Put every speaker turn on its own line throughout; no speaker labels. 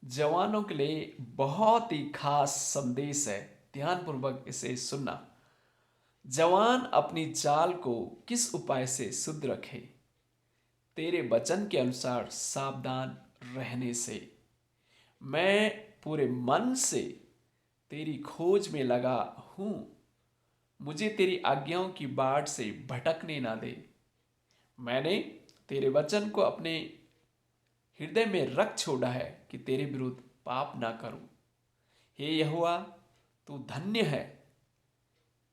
जवानों के लिए बहुत ही खास संदेश है। ध्यानपूर्वक इसे सुनना। जवान अपनी चाल को किस उपाय से शुद्ध रखे? तेरे वचन के अनुसार सावधान रहने से। मैं पूरे मन से तेरी खोज में लगा हूं। मुझे तेरी आज्ञाओं की बाढ़ से भटकने ना दे। मैंने तेरे वचन को अपने हृदय में रख छोड़ा है कि तेरे विरुद्ध पाप ना करूं। हे यहोवा, तू धन्य है।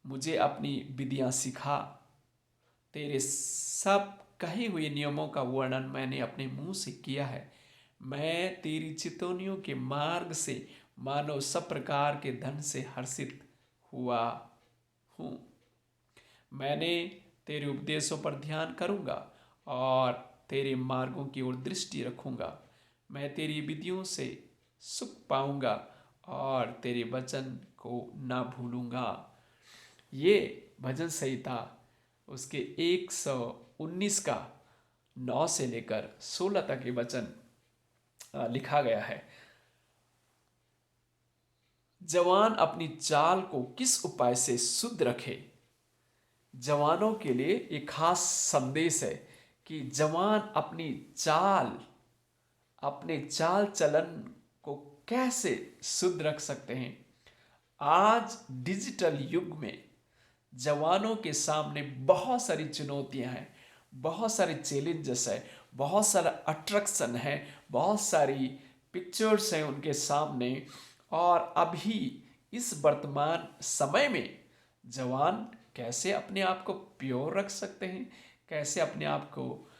मुझे अपनी विधियां सिखा। तेरे सब कहे हुए नियमों का वर्णन मैंने अपने मुंह से किया है। मैं तेरी चितौनियों के मार्ग से मानव सब प्रकार के धन से हर्षित हुआ हूं। मैंने तेरे उपदेशों पर ध्यान करूंगा और तेरे मार्गों की ओर दृष्टि रखूंगा। मैं तेरी विधियों से सुख पाऊंगा और तेरे वचन को ना भूलूंगा। ये भजन संहिता उसके 119 का 9 से लेकर 16 तक ये वचन लिखा गया है। जवान अपनी चाल को किस उपाय से शुद्ध रखे? जवानों के लिए एक खास संदेश है कि जवान अपने चाल चलन को कैसे शुद्ध रख सकते हैं। आज डिजिटल युग में जवानों के सामने बहुत सारी चुनौतियां हैं, बहुत सारे चैलेंजेस है, बहुत सारा अट्रैक्शन है, बहुत सारी पिक्चर्स हैं उनके सामने। और अभी इस वर्तमान समय में जवान कैसे अपने आप को प्योर रख सकते हैं, कैसे अपने आप को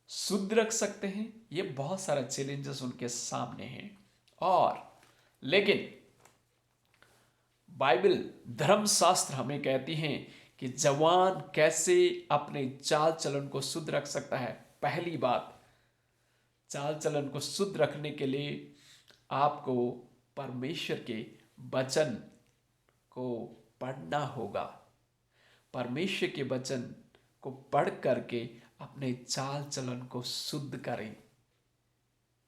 शुद्ध रख सकते हैं, ये बहुत सारा चैलेंजेस उनके सामने हैं। और लेकिन बाइबल धर्मशास्त्र हमें कहती हैं कि जवान कैसे अपने चाल चलन को शुद्ध रख सकता है। पहली बात, चाल चलन को शुद्ध रखने के लिए आपको परमेश्वर के वचन को पढ़ना होगा। परमेश्वर के वचन को पढ़ करके अपने चाल चलन को शुद्ध करें।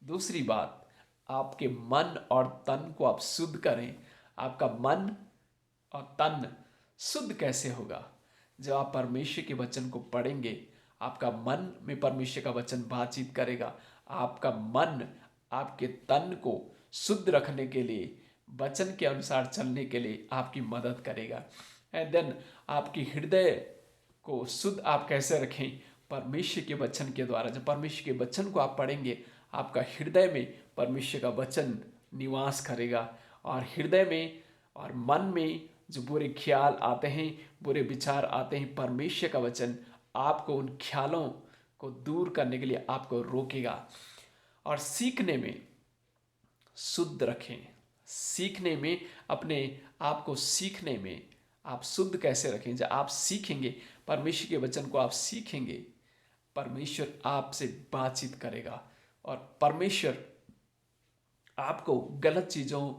दूसरी बात, आपके मन और तन को आप शुद्ध करें। आपका मन और तन शुद्ध कैसे होगा? जब आप परमेश्वर के वचन को पढ़ेंगे, आपका मन में परमेश्वर का वचन बातचीत करेगा। आपका मन आपके तन को शुद्ध रखने के लिए, वचन के अनुसार चलने के लिए आपकी मदद करेगा। एंड देन आपकी हृदय को शुद्ध आप कैसे रखें? परमेश्वर के वचन के द्वारा। जब परमेश्वर के वचन को आप पढ़ेंगे, आपका हृदय में परमेश्वर का वचन निवास करेगा। और हृदय में और मन में जो बुरे ख्याल आते हैं, बुरे विचार आते हैं, परमेश्वर का वचन आपको उन ख्यालों को दूर करने के लिए आपको रोकेगा। और सीखने में शुद्ध रखें। सीखने में, अपने आप को सीखने में आप शुद्ध कैसे रखें? जब आप सीखेंगे, परमेश्वर के वचन को आप सीखेंगे, परमेश्वर आपसे बातचीत करेगा और परमेश्वर आपको गलत चीज़ों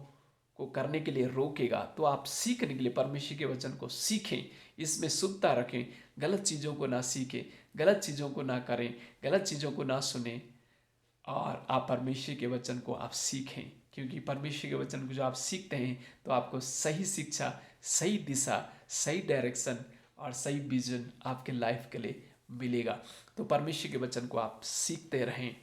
को करने के लिए रोकेगा। तो आप सीखने के लिए परमेश्वर के वचन को सीखें, इसमें शुद्धता रखें, गलत चीज़ों को ना सीखें, गलत चीज़ों को ना करें, गलत चीज़ों को ना सुने। और आप परमेश्वर के वचन को आप सीखें, क्योंकि परमेश्वर के वचन को जो आप सीखते हैं तो आपको सही शिक्षा, सही दिशा, सही डायरेक्शन और सही विजन आपके लाइफ के लिए मिलेगा। तो परमेश्वर के वचन को आप सीखते रहें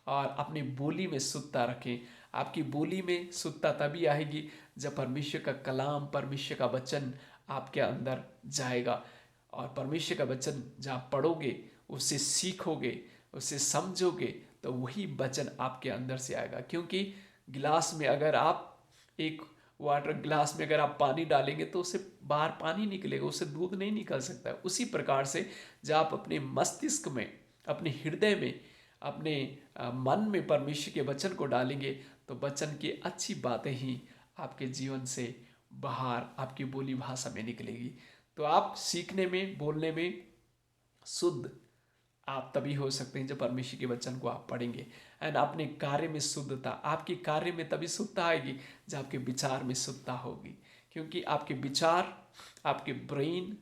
और अपनी बोली में शुद्धता रखें। आपकी बोली में शुद्धता तभी आएगी जब परमेश्वर का कलाम, परमेश्वर का वचन आपके अंदर जाएगा। और परमेश्वर का वचन जहाँ पढ़ोगे, उससे सीखोगे, उससे समझोगे, तो वही वचन आपके अंदर से आएगा। क्योंकि गिलास में अगर आप एक वाटर ग्लास में अगर आप पानी डालेंगे तो उससे बाहर पानी निकलेगा, उससे दूध नहीं निकल सकता है। उसी प्रकार से जब आप अपने मस्तिष्क में, अपने हृदय में, अपने मन में परमेश्वर के वचन को डालेंगे तो वचन की अच्छी बातें ही आपके जीवन से बाहर आपकी बोली भाषा में निकलेगी। तो आप सीखने में, बोलने में शुद्ध आप तभी हो सकते हैं जब परमेश्वर के वचन को आप पढ़ेंगे। एंड अपने कार्य में शुद्धता, आपके कार्य में तभी शुद्धता आएगी जब आपके विचार में शुद्धता होगी। क्योंकि आपके विचार, आपके ब्रेन,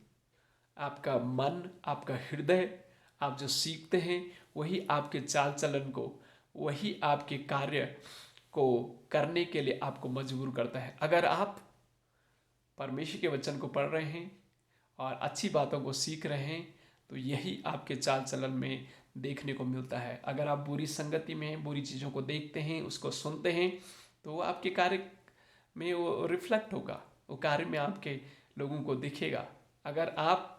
आपका मन, आपका हृदय, आप जो सीखते हैं वही आपके चाल चलन को, वही आपके कार्य को करने के लिए आपको मजबूर करता है। अगर आप परमेश्वर के वचन को पढ़ रहे हैं और अच्छी बातों को सीख रहे हैं तो यही आपके चाल चलन में देखने को मिलता है। अगर आप बुरी संगति में बुरी चीज़ों को देखते हैं, उसको सुनते हैं, तो वो आपके कार्य में वो रिफ्लेक्ट होगा, वो कार्य में आपके लोगों को दिखेगा। अगर आप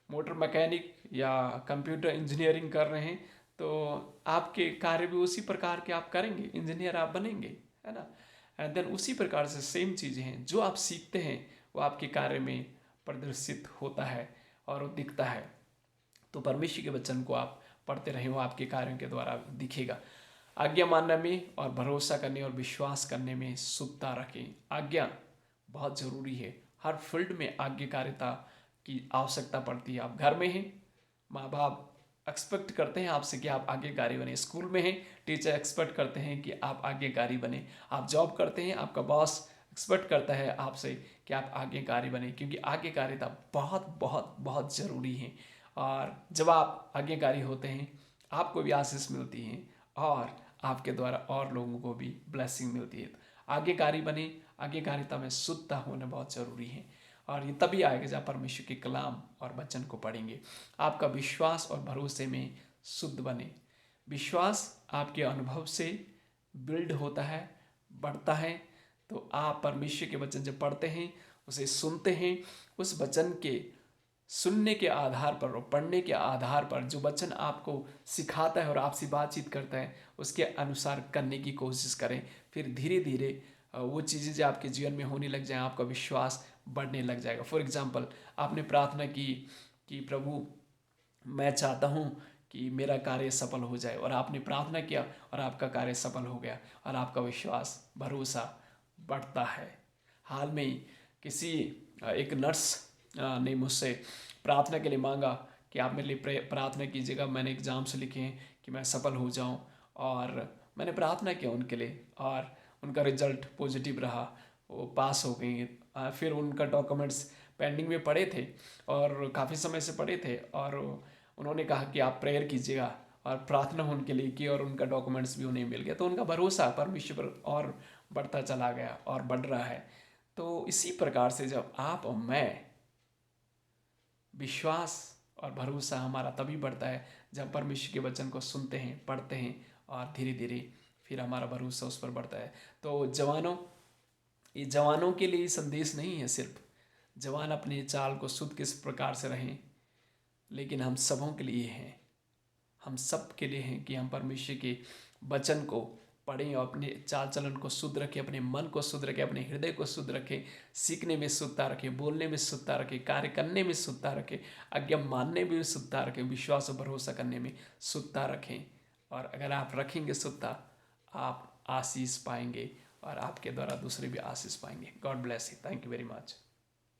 मोटर मैकेनिक या कंप्यूटर इंजीनियरिंग कर रहे हैं तो आपके कार्य भी उसी प्रकार के आप करेंगे, इंजीनियर आप बनेंगे, है ना। एंड देन उसी प्रकार से सेम चीज़ें हैं, जो आप सीखते हैं वो आपके कार्य में प्रदर्शित होता है और वो दिखता है। तो परमेश्वर के वचन को आप पढ़ते रहें, वो आपके कार्यों के द्वारा दिखेगा। आज्ञा मानने में और भरोसा करने और विश्वास करने में शुद्धता रखें। आज्ञा बहुत ज़रूरी है। हर फील्ड में आज्ञाकारिता की आवश्यकता पड़ती है। आप घर में हैं, माँ बाप एक्सपेक्ट करते हैं आपसे कि आप आज्ञाकारी बने। स्कूल में हैं, टीचर एक्सपेक्ट करते हैं कि आप आज्ञाकारी बने। आप जॉब करते हैं, आपका बॉस एक्सपेक्ट करता है आपसे कि आप आज्ञाकारी बने, क्योंकि आज्ञाकारिता बहुत बहुत बहुत ज़रूरी है। और जब आप आज्ञाकारी होते हैं आपको भी आशीष मिलती है और आपके द्वारा और लोगों को भी ब्लेसिंग मिलती है। तो आज्ञाकारी बने, आज्ञाकारिता में शुद्धता होना बहुत ज़रूरी है। और ये तभी आएगा जब परमेश्वर के कलाम और वचन को पढ़ेंगे। आपका विश्वास और भरोसे में शुद्ध बने। विश्वास आपके अनुभव से बिल्ड होता है, बढ़ता है। तो आप परमेश्वर के वचन जब पढ़ते हैं, उसे सुनते हैं, उस वचन के सुनने के आधार पर और पढ़ने के आधार पर जो वचन आपको सिखाता है और आपसे बातचीत करता है उसके अनुसार करने की कोशिश करें। फिर धीरे धीरे वो चीज़ें जो आपके जीवन में होने लग जाए, आपका विश्वास बढ़ने लग जाएगा। फॉर एग्जांपल, आपने प्रार्थना की कि प्रभु मैं चाहता हूँ कि मेरा कार्य सफल हो जाए, और आपने प्रार्थना किया और आपका कार्य सफल हो गया और आपका विश्वास भरोसा बढ़ता है। हाल में ही किसी एक नर्स ने मुझसे प्रार्थना के लिए मांगा कि आप मेरे लिए प्रार्थना कीजिएगा, मैंने एग्ज़ाम्स लिखे हैं कि मैं सफल हो जाऊं। और मैंने प्रार्थना किया उनके लिए और उनका रिजल्ट पॉजिटिव रहा, वो पास हो गई। फिर उनका डॉक्यूमेंट्स पेंडिंग में पड़े थे और काफ़ी समय से पड़े थे, और उन्होंने कहा कि आप प्रेयर कीजिएगा, और प्रार्थना उनके लिए की और उनका डॉक्यूमेंट्स भी उन्हें मिल गया। तो उनका भरोसा परमेश्वर पर और बढ़ता चला गया और बढ़ रहा है। तो इसी प्रकार से जब आप और मैं, विश्वास और भरोसा हमारा तभी बढ़ता है जब परमेश्वर के वचन को सुनते हैं, पढ़ते हैं, और धीरे धीरे फिर हमारा भरोसा उस पर बढ़ता है। तो जवानों, ये जवानों के लिए संदेश नहीं है सिर्फ, जवान अपने चाल को शुद्ध किस प्रकार से रहें, लेकिन हम सबों के लिए हैं, हम सब के लिए हैं कि हम परमेश्वर के वचन को पढ़ें और अपने चाल चलन को शुद्ध रखें, अपने मन को शुद्ध रखें, अपने हृदय को शुद्ध रखें, सीखने में शुद्धता रखें, बोलने में शुद्धता रखें, कार्य करने में शुद्धता रखें, आज्ञा मानने में शुद्धता रखें, विश्वास और भरोसा करने में शुद्धता रखें। और अगर आप रखेंगे शुद्धता, आप आशीष पाएंगे और आपके द्वारा दूसरे भी आशीष पाएंगे। God bless you. Thank you very much.